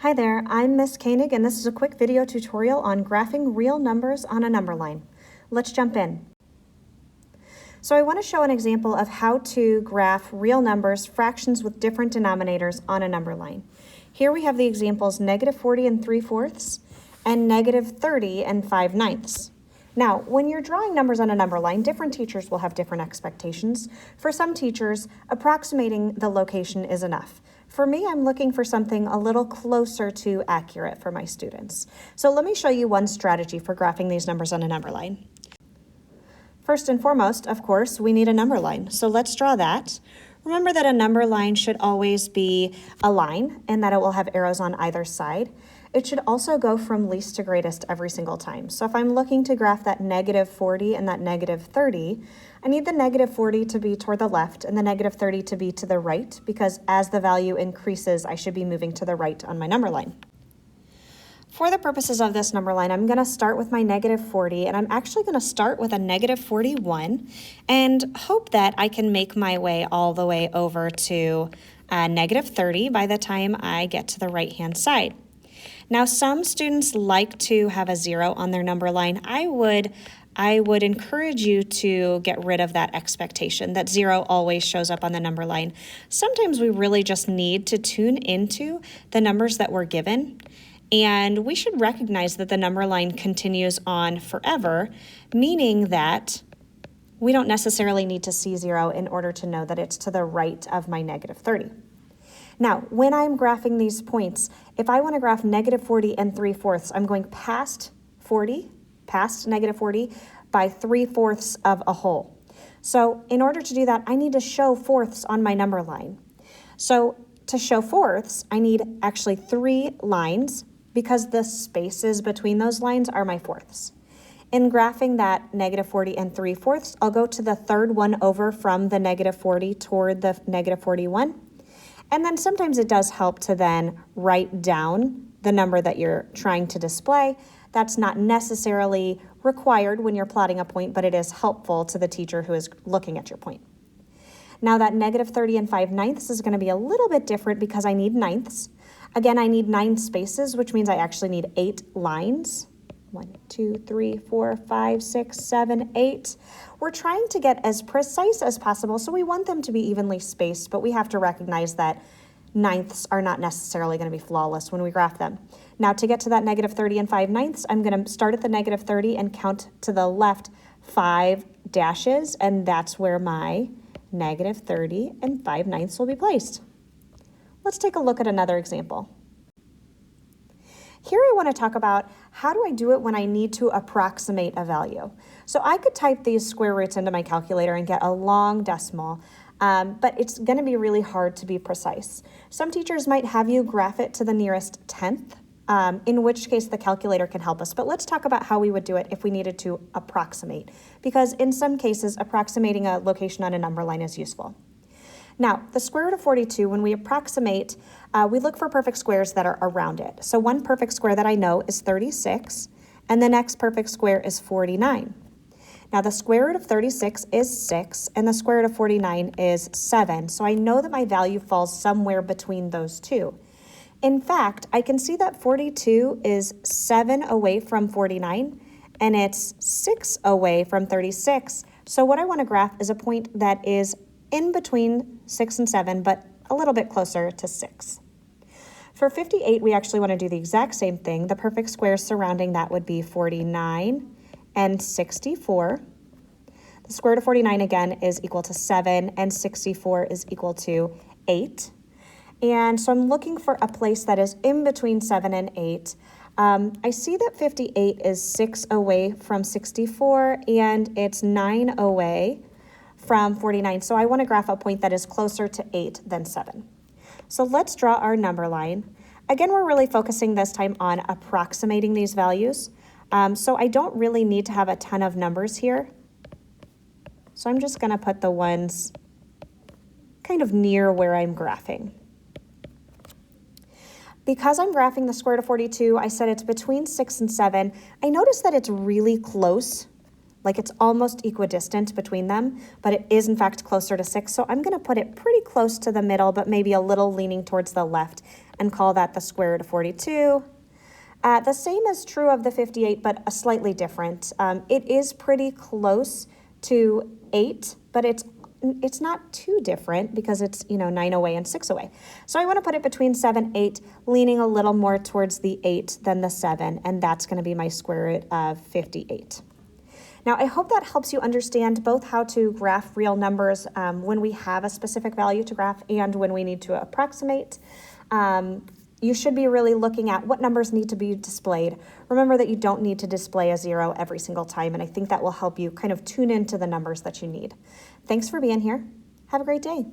Hi there, I'm Miss Koenig, and this is a quick video tutorial on graphing real numbers on a number line. Let's jump in. So I want to show an example of how to graph real numbers, fractions with different denominators on a number line. Here we have the examples -40 and 3/4 and -30 and 5/9. Now, when you're drawing numbers on a number line, different teachers will have different expectations. For some teachers, approximating the location is enough. For me, I'm looking for something a little closer to accurate for my students. So let me show you one strategy for graphing these numbers on a number line. First and foremost, of course, we need a number line. So let's draw that. Remember that a number line should always be a line and that it will have arrows on either side. It should also go from least to greatest every single time. So if I'm looking to graph that -40 and that -30, I need the -40 to be toward the left and the -30 to be to the right, because as the value increases, I should be moving to the right on my number line. For the purposes of this number line, I'm going to start with my -40, and I'm actually going to start with a -41 and hope that I can make my way all the way over to -30 by the time I get to the right-hand side. Now, some students like to have a 0 on their number line. I would encourage you to get rid of that expectation that 0 always shows up on the number line. Sometimes we really just need to tune into the numbers that we're given, and we should recognize that the number line continues on forever, meaning that we don't necessarily need to see 0 in order to know that it's to the right of my -30. Now, when I'm graphing these points, if I want to graph -40 and 3/4, I'm going past -40 by 3/4 of a whole. So in order to do that, I need to show fourths on my number line. So to show fourths, I need actually 3 lines because the spaces between those lines are my fourths. In graphing that -40 and 3/4, I'll go to the third one over from the -40 toward the -41. And then sometimes it does help to then write down the number that you're trying to display. That's not necessarily required when you're plotting a point, but it is helpful to the teacher who is looking at your point. Now that -30 and 5/9 is going to be a little bit different because I need ninths. Again, I need 9 spaces, which means I actually need 8 lines. 1, 2, 3, 4, 5, 6, 7, 8. We're trying to get as precise as possible, so we want them to be evenly spaced, but we have to recognize that ninths are not necessarily going to be flawless when we graph them. Now, to get to that -30 and 5/9, I'm going to start at the -30 and count to the left 5 dashes, and that's where my -30 and 5/9 will be placed. Let's take a look at another example. Here I want to talk about how do I do it when I need to approximate a value. So I could type these square roots into my calculator and get a long decimal, but it's going to be really hard to be precise. Some teachers might have you graph it to the nearest 10th, in which case the calculator can help us. But let's talk about how we would do it if we needed to approximate, because in some cases, approximating a location on a number line is useful. Now, the square root of 42, when we approximate, we look for perfect squares that are around it. So one perfect square that I know is 36, and the next perfect square is 49. Now, the square root of 36 is 6, and the square root of 49 is 7. So I know that my value falls somewhere between those two. In fact, I can see that 42 is 7 away from 49, and it's 6 away from 36. So what I want to graph is a point that is in between 6 and 7, but a little bit closer to 6. For 58, we actually want to do the exact same thing. The perfect squares surrounding that would be 49 and 64. The square root of 49, again, is equal to 7, and 64 is equal to 8. And so I'm looking for a place that is in between 7 and 8. I see that 58 is 6 away from 64, and it's 9 away from 49. So I want to graph a point that is closer to 8 than 7. So let's draw our number line. Again, we're really focusing this time on approximating these values. So I don't really need to have a ton of numbers here. So I'm just going to put the ones kind of near where I'm graphing. Because I'm graphing the square root of 42, I said it's between 6 and 7. I notice that it's really close Like it's almost equidistant between them, but it is in fact closer to 6. So I'm going to put it pretty close to the middle, but maybe a little leaning towards the left, and call that the square root of 42. The same is true of the 58, but a slightly different. It is pretty close to 8, but it's not too different because it's, 9 away and 6 away. So I want to put it between 7, 8, leaning a little more towards the 8 than the 7, and that's going to be my square root of 58. Now, I hope that helps you understand both how to graph real numbers when we have a specific value to graph and when we need to approximate. You should be really looking at what numbers need to be displayed. Remember that you don't need to display a 0 every single time, and I think that will help you kind of tune into the numbers that you need. Thanks for being here. Have a great day.